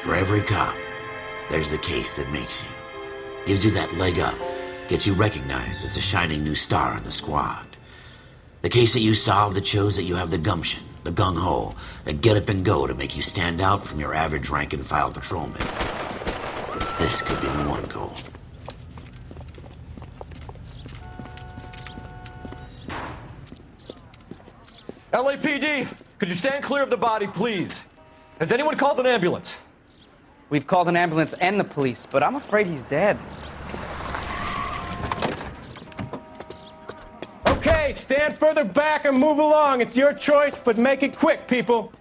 For every cop, there's the case that makes you. Gives you that leg up. Gets you recognized as the shining new star in the squad. The case that you solve that shows that you have the gumption, the gung-ho, the get up and go to make you stand out from your average rank-and-file patrolman. This could be the one, Cole. LAPD, could you stand clear of the body, please? Has anyone called an ambulance? We've called an ambulance and the police, but I'm afraid he's dead. Okay, stand further back and move along. It's your choice, but make it quick, people.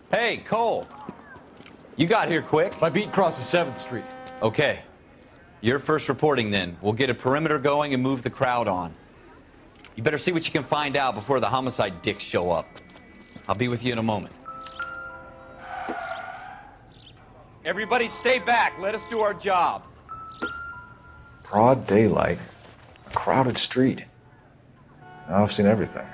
Hey, Cole. You got here quick. My beat crosses 7th Street. Okay. You're first reporting then. We'll get a perimeter going and move the crowd on. You better see what you can find out before the homicide dicks show up. I'll be with you in a moment. Everybody stay back. Let us do our job. Broad daylight. A crowded street. Now I've seen everything.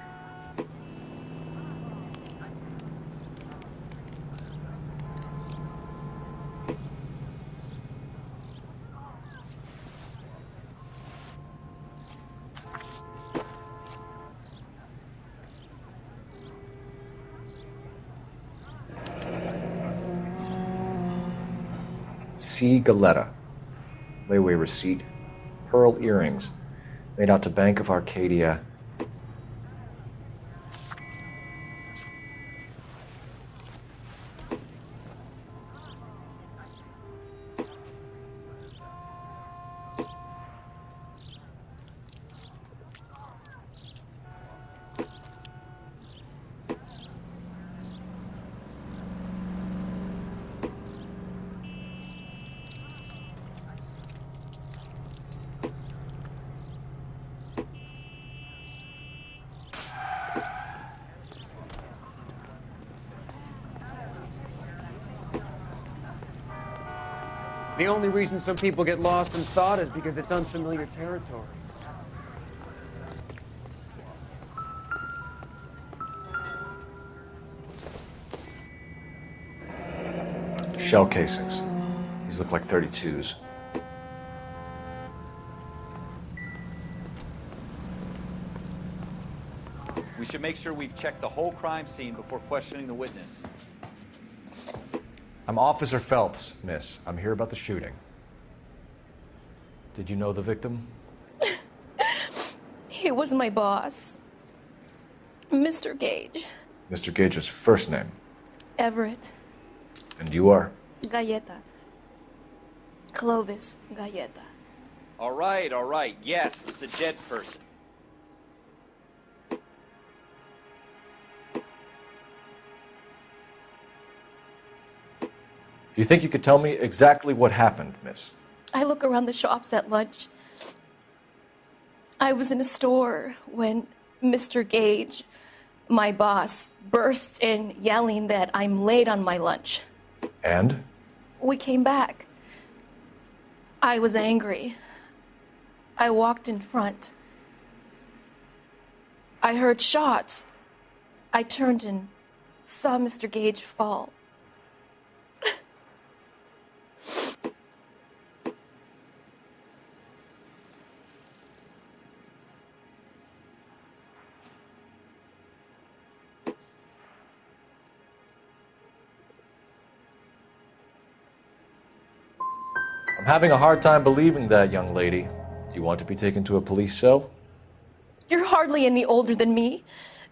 C. Galetta. Layaway receipt. Pearl earrings. Made out to Bank of Arcadia. The only reason some people get lost in thought is because it's unfamiliar territory. Shell casings. These look like 32s. We should make sure we've checked the whole crime scene before questioning the witness. I'm Officer Phelps, miss. I'm here about the shooting. Did you know the victim? He was my boss, Mr. Gage. Mr. Gage's first name. Everett. And you are? Galleta. Clovis Galleta. All right. Yes, it's a dead person. Do you think you could tell me exactly what happened, miss? I look around the shops at lunch. I was in a store when Mr. Gage, my boss, bursts in yelling that I'm late on my lunch. And? We came back. I was angry. I walked in front. I heard shots. I turned and saw Mr. Gage fall. I'm having a hard time believing that, young lady. Do you want to be taken to a police cell? You're hardly any older than me.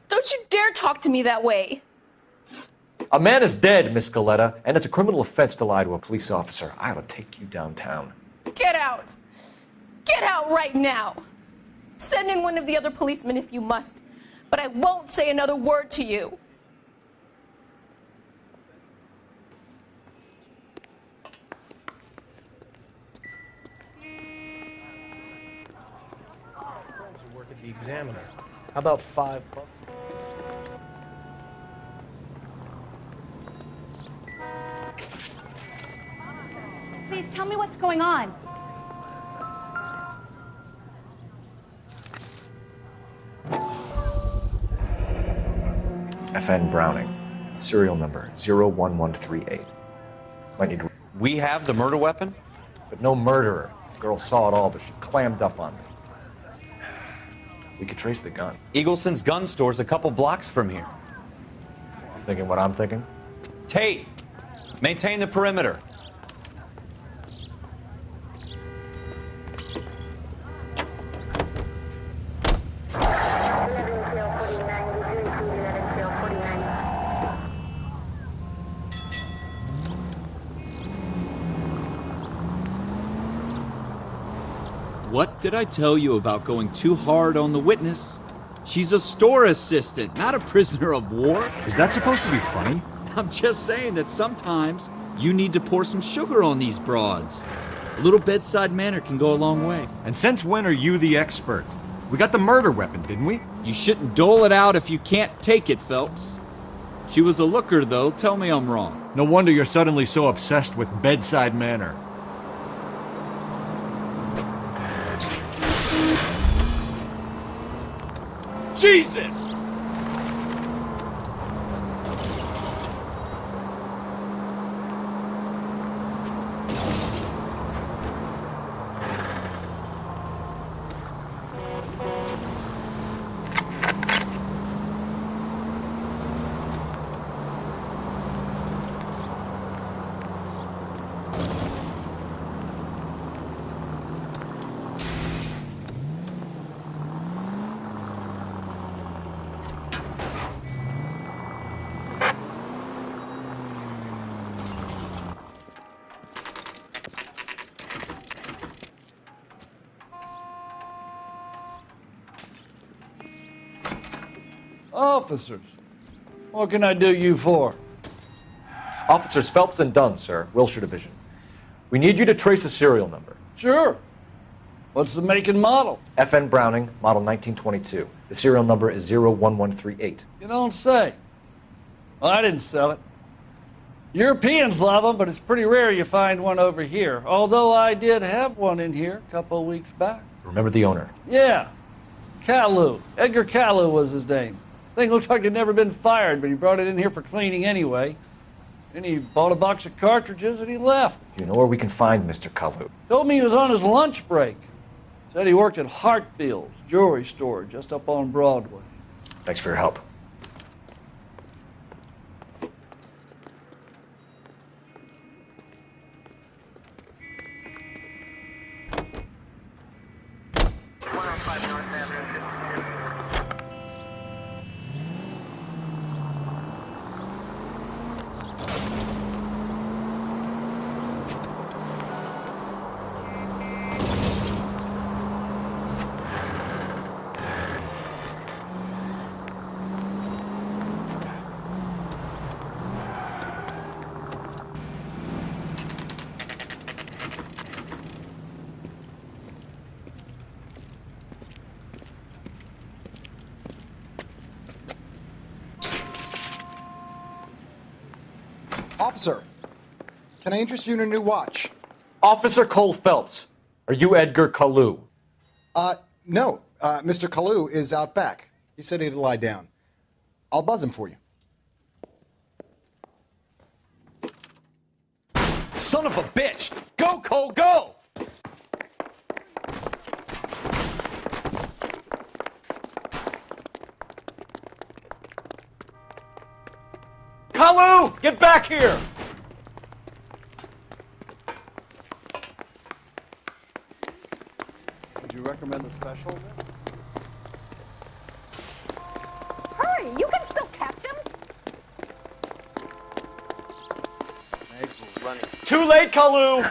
Don't you dare talk to me that way. A man is dead, Miss Galetta, and it's a criminal offense to lie to a police officer. I ought to take you downtown. Get out! Get out right now! Send in one of the other policemen if you must, but I won't say another word to you. Work at the Examiner. How about $5? Please tell me what's going on. FN Browning, serial number 01138. Might need to... We have the murder weapon? But no murderer. The girl saw it all, but she clammed up on me. We could trace the gun. Eagleson's gun store's a couple blocks from here. You thinking what I'm thinking? Tate, maintain the perimeter. What did I tell you about going too hard on the witness? She's a store assistant, not a prisoner of war. Is that supposed to be funny? I'm just saying that sometimes you need to pour some sugar on these broads. A little bedside manner can go a long way. And since when are you the expert? We got the murder weapon, didn't we? You shouldn't dole it out if you can't take it, Phelps. She was a looker, though. Tell me I'm wrong. No wonder you're suddenly so obsessed with bedside manner. Jesus! Officers, what can I do you for? Officers Phelps and Dunn, sir, Wilshire Division. We need you to trace a serial number. Sure. What's the make and model? FN Browning, model 1922. The serial number is 01138. You don't say. Well, I didn't sell it. Europeans love them, but it's pretty rare you find one over here. Although I did have one in here a couple of weeks back. Remember the owner? Yeah. Kalu. Edgar Kalu was his name. Thing looked like it'd never been fired, but he brought it in here for cleaning anyway. Then he bought a box of cartridges and he left. Do you know where we can find Mr. Khalu? Told me he was on his lunch break. Said he worked at Hartfield's jewelry store just up on Broadway. Thanks for your help. Officer, can I interest you in a new watch? Officer Cole Phelps, are you Edgar Kalu? No. Mr. Kalu is out back. He said he'd lie down. I'll buzz him for you. Son of a bitch! Go, Cole, go! Kalu! Get back here! Would you recommend the special? Hurry! You can still catch him! Too late, Kalu!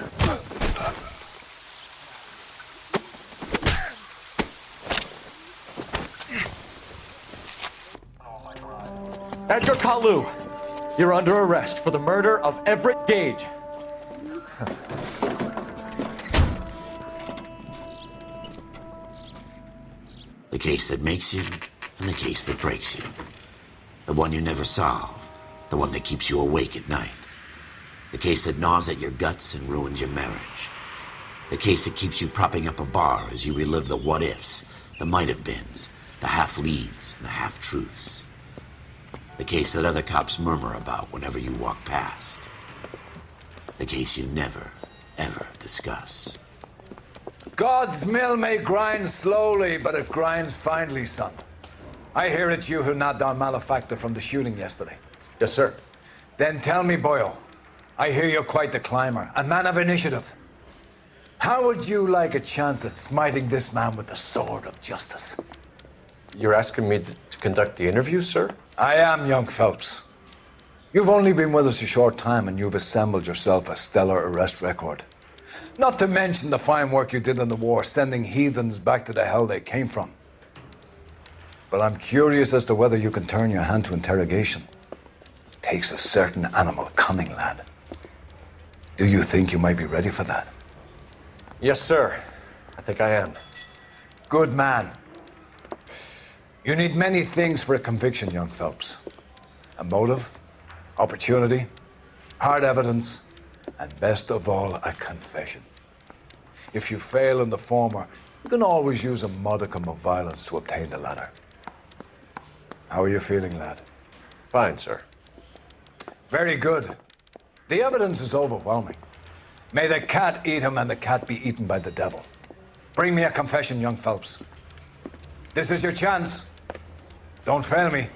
Edgar Kalu, you're under arrest for the murder of Everett Gage. The case that makes you and the case that breaks you. The one you never solve. The one that keeps you awake at night. The case that gnaws at your guts and ruins your marriage. The case that keeps you propping up a bar as you relive the what-ifs, the might-have-beens, the half-leads, and the half-truths. The case that other cops murmur about whenever you walk past. The case you never, ever discuss. God's mill may grind slowly, but it grinds finely, son. I hear it's you who knocked down Malefactor from the shooting yesterday. Yes, sir. Then tell me, Boyle, I hear you're quite the climber, a man of initiative. How would you like a chance at smiting this man with the sword of justice? You're asking me to conduct the interview, sir? I am, young Phelps. You've only been with us a short time and you've assembled yourself a stellar arrest record. Not to mention the fine work you did in the war, sending heathens back to the hell they came from. But I'm curious as to whether you can turn your hand to interrogation. Takes a certain animal cunning, lad. Do you think you might be ready for that? Yes, sir. I think I am. Good man. You need many things for a conviction, young Phelps. A motive, opportunity, hard evidence, and best of all, a confession. If you fail in the former, you can always use a modicum of violence to obtain the latter. How are you feeling, lad? Fine, sir. Very good. The evidence is overwhelming. May the cat eat him and the cat be eaten by the devil. Bring me a confession, young Phelps. This is your chance. Don't fail me.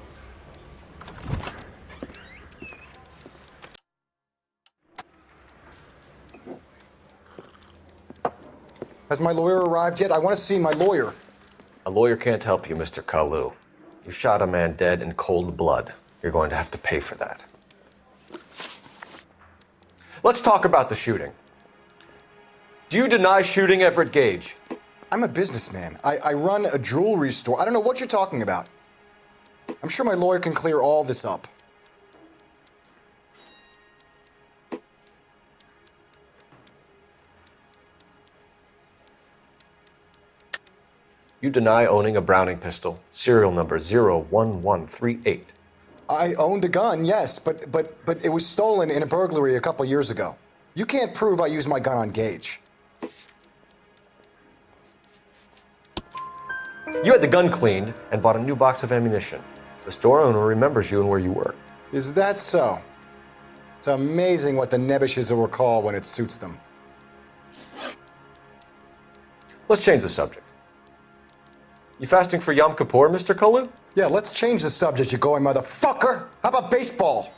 Has my lawyer arrived yet? I want to see my lawyer. A lawyer can't help you, Mr. Kalu. You shot a man dead in cold blood. You're going to have to pay for that. Let's talk about the shooting. Do you deny shooting Everett Gage? I'm a businessman. I run a jewelry store. I don't know what you're talking about. I'm sure my lawyer can clear all this up. You deny owning a Browning pistol, serial number 01138. I owned a gun, yes, but it was stolen in a burglary a couple years ago. You can't prove I used my gun on Gage. You had the gun cleaned and bought a new box of ammunition. The store owner remembers you and where you were. Is that so? It's amazing what the Nebbishes will recall when it suits them. Let's change the subject. You fasting for Yom Kippur, Mr. Kalu? Yeah, let's change the subject, you going motherfucker. How about baseball?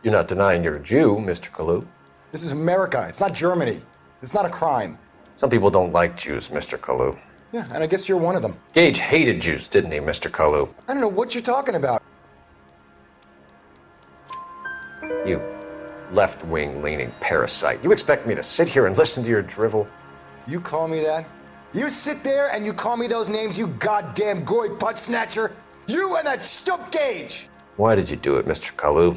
You're not denying you're a Jew, Mr. Kalu. This is America. It's not Germany. It's not a crime. Some people don't like Jews, Mr. Kalu. Yeah, and I guess you're one of them. Gage hated Jews, didn't he, Mr. Kalu? I don't know what you're talking about. You left-wing leaning parasite. You expect me to sit here and listen to your drivel? You call me that? You sit there and you call me those names, you goddamn goy putt snatcher? You and that stup Gage! Why did you do it, Mr. Kalu?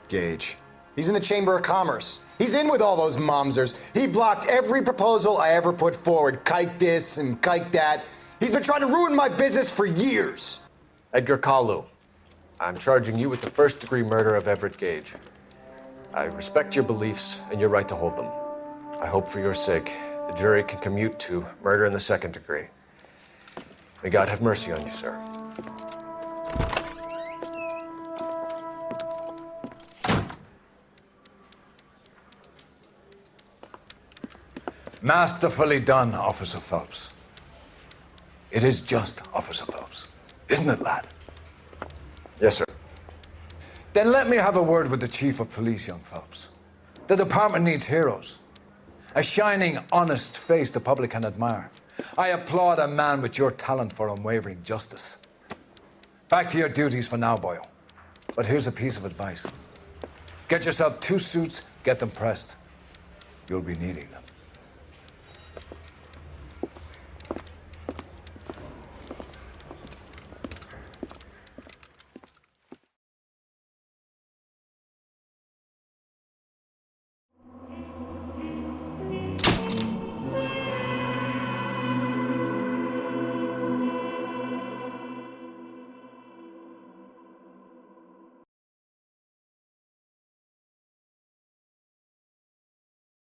Gage. He's in the Chamber of Commerce. He's in with all those momsers. He blocked every proposal I ever put forward. Kike this and kike that. He's been trying to ruin my business for years. Edgar Kalu, I'm charging you with the first-degree murder of Everett Gage. I respect your beliefs and your right to hold them. I hope for your sake the jury can commute to murder in the second degree. May God have mercy on you, sir. Masterfully done, Officer Phelps. It is just, Officer Phelps. Isn't it, lad? Yes, sir. Then let me have a word with the Chief of Police, young Phelps. The department needs heroes. A shining, honest face the public can admire. I applaud a man with your talent for unwavering justice. Back to your duties for now, Boyle. But here's a piece of advice. Get yourself 2 suits, get them pressed. You'll be needing them.